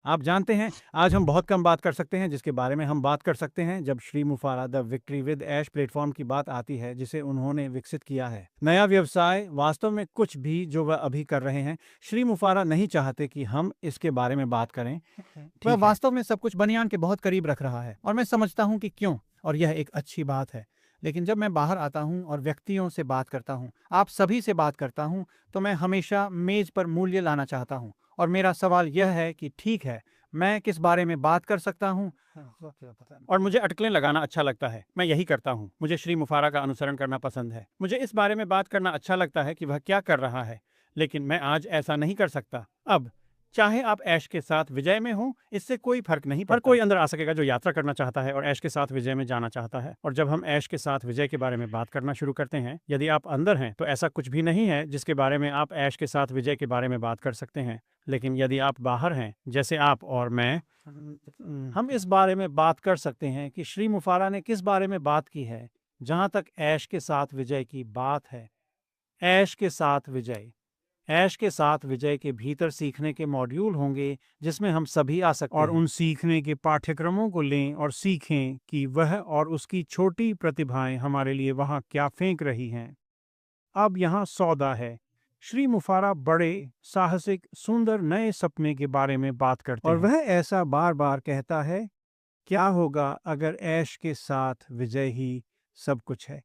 आप जानते हैं, आज हम बहुत कम बात कर सकते हैं जिसके बारे में हम बात कर सकते हैं जब श्री मुफारा the victory with ash platform की बात आती है जिसे उन्होंने विकसित किया है। नया व्यवसाय वास्तव में कुछ भी जो वह अभी कर रहे हैं, श्री मुफारा नहीं चाहते कि हम इसके बारे में बात करें। वह ठीक है। वास्तव में सब कुछ बनियान के बहुत करीब रख रहा है और मैं समझता हूँ कि क्यों, और यह एक अच्छी बात है। लेकिन जब मैं बाहर आता हूँ और व्यक्तियों से बात करता हूँ, आप सभी से बात करता हूँ, तो मैं हमेशा मेज पर मूल्य लाना चाहता हूँ। और मेरा सवाल यह है कि ठीक है, मैं किस बारे में बात कर सकता हूँ। और मुझे अटकलें लगाना अच्छा लगता है, मैं यही करता हूँ। मुझे श्री मुफारा का अनुसरण करना पसंद है। मुझे इस बारे में बात करना अच्छा लगता है कि वह क्या कर रहा है, लेकिन मैं आज ऐसा नहीं कर सकता। अब चाहे आप ऐश के साथ विजय में हो, इससे कोई फर्क नहीं पड़ता। हर कोई अंदर आ सकेगा जो यात्रा करना चाहता है और ऐश के साथ विजय में जाना चाहता है। और जब हम ऐश के साथ विजय के बारे में बात करना शुरू करते हैं, यदि आप अंदर हैं तो ऐसा कुछ भी नहीं है जिसके बारे में आप ऐश के साथ विजय के बारे में बात कर सकते हैं। लेकिन यदि आप बाहर हैं, जैसे आप और मैं, हम इस बारे में बात कर सकते हैं कि श्री मुफारा ने किस बारे में बात की है। जहां तक ऐश के साथ विजय की बात है, ऐश के साथ विजय, ऐश के साथ विजय के भीतर सीखने के मॉड्यूल होंगे जिसमें हम सभी आ सकते हैं और उन सीखने के पाठ्यक्रमों को लें और सीखें कि वह और उसकी छोटी प्रतिभाएं हमारे लिए वहां क्या फेंक रही हैं। अब यहाँ सौदा है। श्री मुफारा बड़े साहसिक सुंदर नए सपने के बारे में बात करते हैं और वह ऐसा बार बार कहता है, क्या होगा अगर ऐश के साथ विजय ही सब कुछ है।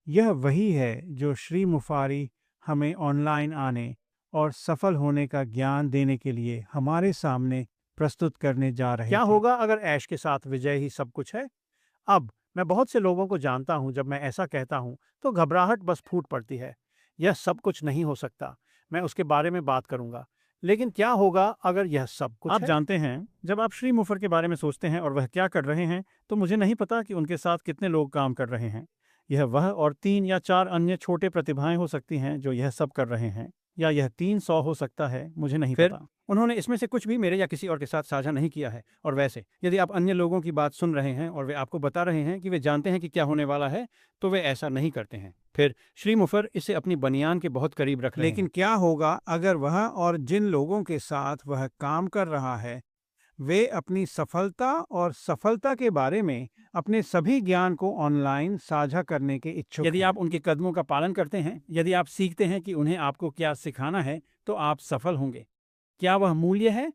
यह वही है जो श्री मुफारी हमें ऑनलाइन आने और सफल होने का ज्ञान देने के लिए हमारे सामने प्रस्तुत करने जा रहे क्या थे। होगा अगर ऐश के साथ विजय ही सब कुछ है। अब मैं बहुत से लोगों को जानता हूं, जब मैं ऐसा कहता हूं तो घबराहट बस फूट पड़ती है। यह सब कुछ नहीं हो सकता, मैं उसके बारे में बात करूंगा। लेकिन क्या होगा अगर यह सब कुछ आप है? जानते हैं, जब आप श्री मुफर के बारे में सोचते हैं और वह क्या कर रहे हैं, तो मुझे नहीं पता कि उनके साथ कितने लोग काम कर रहे हैं। यह वह और 3 या 4 अन्य छोटे प्रतिभाएं हो सकती हैं जो यह सब कर रहे हैं, या यह 300 हो सकता है, मुझे नहीं फिर पता। उन्होंने इसमें से कुछ भी मेरे या किसी और के साथ साझा नहीं किया है। और वैसे यदि आप अन्य लोगों की बात सुन रहे हैं और वे आपको बता रहे हैं कि वे जानते हैं कि क्या होने वाला है, तो वे ऐसा नहीं करते हैं। फिर श्री मुफर इसे अपनी बनियान के बहुत करीब रख रहे हैं। लेकिन क्या होगा अगर वह और जिन लोगों के साथ वह काम कर रहा है, वे अपनी सफलता और सफलता के बारे में अपने सभी ज्ञान को ऑनलाइन साझा करने के इच्छुक यदि हैं? आप उनके कदमों का पालन करते हैं, यदि आप सीखते हैं कि उन्हें आपको क्या सिखाना है, तो आप सफल होंगे। क्या वह मूल्य है?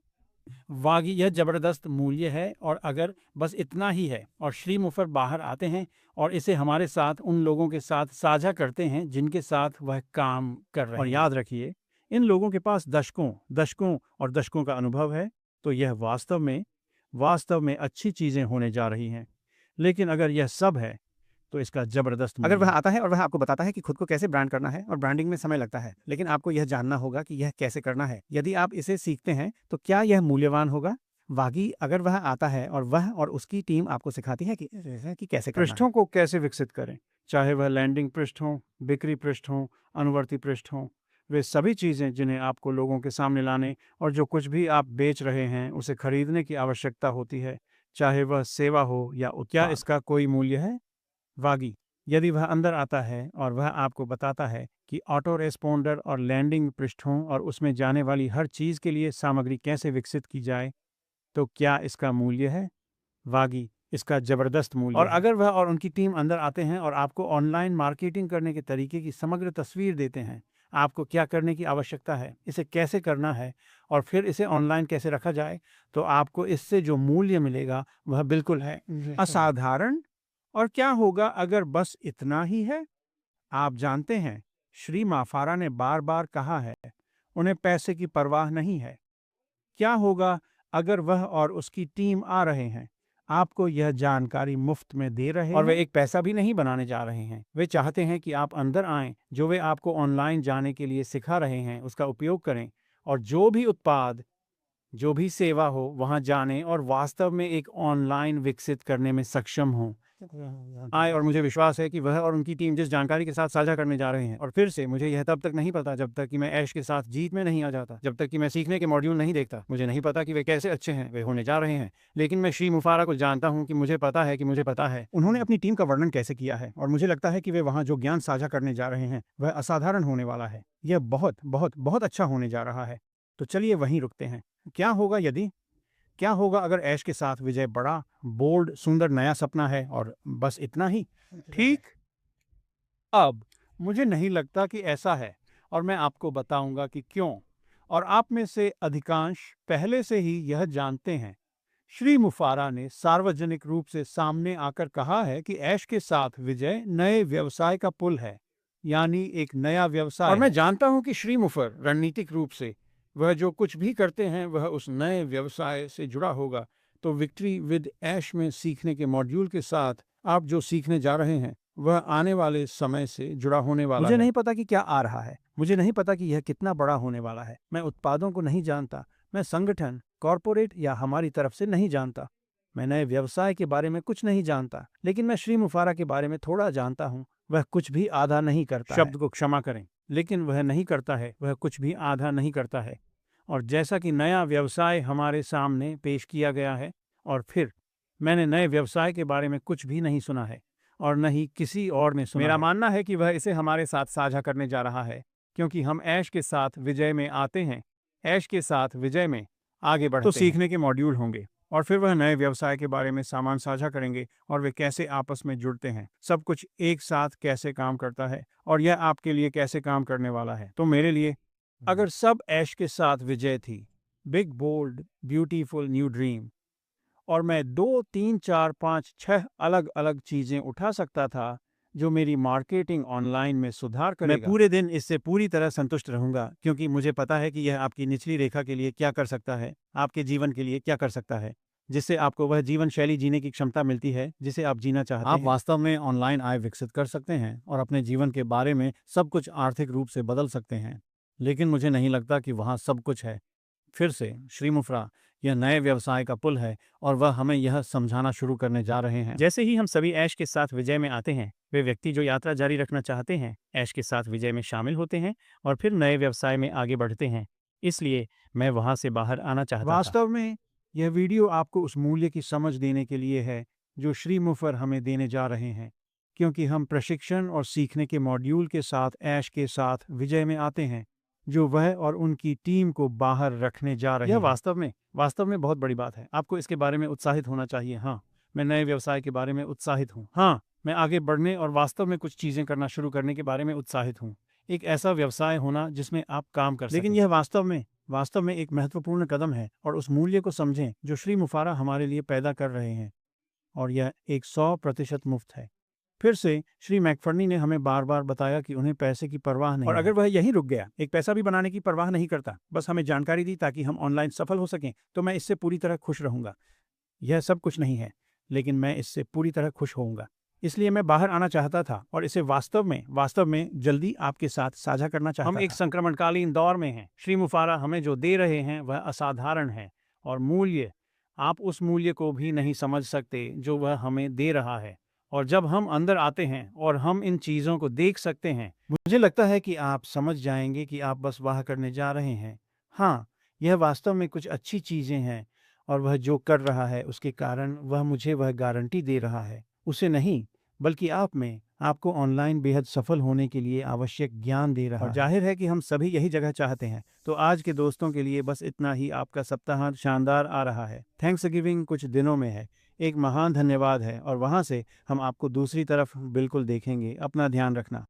वाकई यह जबरदस्त मूल्य है। और अगर बस इतना ही है और श्री मुफर बाहर आते हैं और इसे हमारे साथ उन लोगों के साथ साझा करते हैं जिनके साथ वह काम कर रहे हैं, और याद रखिए, इन लोगों के पास दशकों दशकों और दशकों का अनुभव है, तो यह वास्तव में अच्छी चीजें होने जा रही हैं। लेकिन अगर यह सब है, तो इसका जबरदस्त अगर मूल्य वह है। आता है और वह आपको बताता है कि खुद को कैसे ब्रांड करना है, और ब्रांडिंग में समय लगता है, लेकिन आपको यह जानना होगा कि यह कैसे करना है। यदि आप इसे सीखते हैं तो क्या यह मूल्यवान होगा? वाकई अगर वह आता है और वह और उसकी टीम आपको सिखाती है कि कैसे करना है। पृष्ठों को कैसे विकसित करें, चाहे वह लैंडिंग पृष्ठ हों, बिक्री पृष्ठ हों, अनुवर्ती पृष्ठ हों, वे सभी चीज़ें जिन्हें आपको लोगों के सामने लाने और जो कुछ भी आप बेच रहे हैं उसे खरीदने की आवश्यकता होती है, चाहे वह सेवा हो या उत्पाद। क्या इसका कोई मूल्य है? वागी, यदि वह अंदर आता है और वह आपको बताता है कि ऑटो रेस्पोंडर और लैंडिंग पृष्ठों और उसमें जाने वाली हर चीज़ के लिए सामग्री कैसे विकसित की जाए, तो क्या इसका मूल्य है? वागी, इसका जबरदस्त मूल्य और है। अगर वह और उनकी टीम अंदर आते हैं और आपको ऑनलाइन मार्केटिंग करने के तरीके की समग्र तस्वीर देते हैं, आपको क्या करने की आवश्यकता है, इसे कैसे करना है और फिर इसे ऑनलाइन कैसे रखा जाए, तो आपको इससे जो मूल्य मिलेगा वह बिल्कुल है असाधारण। और क्या होगा अगर बस इतना ही है? आप जानते हैं, श्री माफारा ने बार बार कहा है, उन्हें पैसे की परवाह नहीं है। क्या होगा अगर वह और उसकी टीम आ रहे हैं, आपको यह जानकारी मुफ्त में दे रहे हैं, और वे एक पैसा भी नहीं बनाने जा रहे हैं। वे चाहते हैं कि आप अंदर आएं, जो वे आपको ऑनलाइन जाने के लिए सिखा रहे हैं उसका उपयोग करें, और जो भी उत्पाद, जो भी सेवा हो, वहां जाने और वास्तव में एक ऑनलाइन विकसित करने में सक्षम हों। आए, और मुझे विश्वास है कि वह और उनकी टीम जिस जानकारी के साथ साझा करने जा रहे हैं, और फिर से मुझे यह तब तक नहीं पता जब तक कि मैं ऐश के साथ जीत में नहीं आ जाता, जब तक कि मैं सीखने के मॉड्यूल नहीं देखता। मुझे नहीं पता कि वे कैसे अच्छे हैं, वे होने जा रहे हैं, लेकिन मैं श्री मुफारा को जानता हूं कि मुझे पता है कि मुझे पता है। उन्होंने अपनी टीम का वर्णन कैसे किया है, और मुझे लगता है कि वे वहां जो ज्ञान साझा करने जा रहे हैं वह असाधारण होने वाला है। यह बहुत बहुत बहुत अच्छा होने जा रहा है। तो चलिए वहीं रुकते हैं। क्या होगा अगर ऐश के साथ विजय बड़ा, बोल्ड, सुंदर नया सपना है और बस इतना ही? ठीक, अब मुझे नहीं लगता कि ऐसा है, और मैं आपको बताऊंगा कि क्यों। और आप में से अधिकांश पहले से ही यह जानते हैं। श्री मुफारा ने सार्वजनिक रूप से सामने आकर कहा है कि ऐश के साथ विजय नए व्यवसाय का पुल है, यानी एक नया व्यवसाय। और मैं जानता हूं कि श्री मुफर रणनीतिक रूप से वह जो कुछ भी करते हैं वह उस नए व्यवसाय से जुड़ा होगा। तो विक्ट्री विद ऐश में सीखने के मॉड्यूल के साथ आप जो सीखने जा रहे हैं वह आने वाले समय से जुड़ा होने वाला है। मुझे नहीं पता कि क्या आ रहा है, मुझे नहीं पता कि यह कितना बड़ा होने वाला है। मैं उत्पादों को नहीं जानता, मैं संगठन, कॉरपोरेट या हमारी तरफ से नहीं जानता। मैं नए व्यवसाय के बारे में कुछ नहीं जानता, लेकिन मैं श्री मुफारा के बारे में थोड़ा जानता हूँ। वह कुछ भी आधा नहीं करता शब्द को क्षमा करें, लेकिन वह नहीं करता है, वह कुछ भी आधा नहीं करता है। और जैसा कि नया व्यवसाय हमारे सामने पेश किया गया है, और फिर मैंने नए व्यवसाय के बारे में कुछ भी नहीं सुना है और न ही किसी और ने सुना। मेरा मानना है कि वह इसे हमारे साथ साझा करने जा रहा है, क्योंकि हम ऐश के साथ विजय में आते हैं, ऐश के साथ विजय में आगे बढ़ते हैं। तो सीखने के मॉड्यूल होंगे और फिर वह नए व्यवसाय के बारे में सामान साझा करेंगे और वे कैसे आपस में जुड़ते हैं, सब कुछ एक साथ कैसे काम करता है और यह आपके लिए कैसे काम करने वाला है। तो मेरे लिए अगर सब ऐश के साथ विजय थी, big bold beautiful new dream, और मैं 2, 3, 4, 5, 6 अलग अलग चीजें उठा सकता था जो मेरी मार्केटिंग ऑनलाइन में सुधार करेगा, मैं पूरे दिन इससे पूरी तरह संतुष्ट रहूंगा, क्योंकि मुझे पता है कि यह आपकी निचली रेखा के लिए क्या कर सकता है, आपके जीवन के लिए क्या कर सकता है, जिससे आपको वह जीवन शैली जीने की क्षमता मिलती है जिसे आप जीना चाहते हैं। आप वास्तव में ऑनलाइन आय विकसित कर सकते हैं और अपने जीवन के बारे में सब कुछ आर्थिक रूप से बदल सकते हैं, लेकिन मुझे नहीं लगता कि वहाँ सब कुछ है। फिर से श्री मुफ्रा, यह नए व्यवसाय का पुल है और वह हमें यह समझाना शुरू करने जा रहे हैं। जैसे ही हम सभी ऐश के साथ विजय में आते हैं, वे व्यक्ति जो यात्रा जारी रखना चाहते हैं ऐश के साथ विजय में शामिल होते हैं और फिर नए व्यवसाय में आगे बढ़ते हैं। इसलिए मैं वहां से बाहर आना चाहता था। वास्तव में यह वीडियो आपको उस मूल्य की समझ देने के लिए है जो श्री मुफर हमें देने जा रहे हैं, क्योंकि हम प्रशिक्षण और सीखने के मॉड्यूल के साथ ऐश के साथ विजय में आते हैं, जो वह और उनकी टीम को बाहर रखने जा रहे हैं। यह वास्तव में बहुत बड़ी बात है। आपको इसके बारे में उत्साहित होना चाहिए। हाँ, मैं नए व्यवसाय के बारे में उत्साहित हूँ। हाँ, मैं आगे बढ़ने और वास्तव में कुछ चीजें करना शुरू करने के बारे में उत्साहित हूँ। एक ऐसा व्यवसाय होना जिसमें आप काम कर सकें। लेकिन यह वास्तव में एक महत्वपूर्ण कदम है, और उस मूल्य को समझें जो श्री मुफारा हमारे लिए पैदा कर रहे हैं, और यह 100% मुफ्त है। फिर से श्री मैकफर्नी ने हमें बार बार बताया कि उन्हें पैसे की परवाह नहीं, और अगर वह यहीं रुक गया, एक पैसा भी बनाने की परवाह नहीं करता, बस हमें जानकारी दी ताकि हम ऑनलाइन सफल हो सकें, तो मैं इससे पूरी तरह खुश रहूंगा। यह सब कुछ नहीं है, लेकिन मैं इससे पूरी तरह खुश होऊंगा। इसलिए मैं बाहर आना चाहता था और इसे वास्तव में जल्दी आपके साथ साझा करना चाहता था। हम एक संक्रमणकालीन दौर में हैं। श्री मुफारा हमें जो दे रहे हैं वह असाधारण है, और मूल्य, आप उस मूल्य को भी नहीं समझ सकते जो वह हमें दे रहा है। और जब हम अंदर आते हैं और हम इन चीज़ों को देख सकते हैं, मुझे लगता है कि आप समझ जाएंगे कि आप बस वाह करने जा रहे हैं। हाँ, यह वास्तव में कुछ अच्छी चीज़ें हैं, और वह जो कर रहा है उसके कारण वह मुझे वह गारंटी दे रहा है, उसे नहीं बल्कि आप में, आपको ऑनलाइन बेहद सफल होने के लिए आवश्यक ज्ञान दे रहा है। और जाहिर है कि हम सभी यही जगह चाहते हैं। तो आज के दोस्तों के लिए बस इतना ही। आपका सप्ताह शानदार आ रहा है। थैंक्स गिविंग कुछ दिनों में है। एक महान धन्यवाद है, और वहाँ से हम आपको दूसरी तरफ बिल्कुल देखेंगे। अपना ध्यान रखना।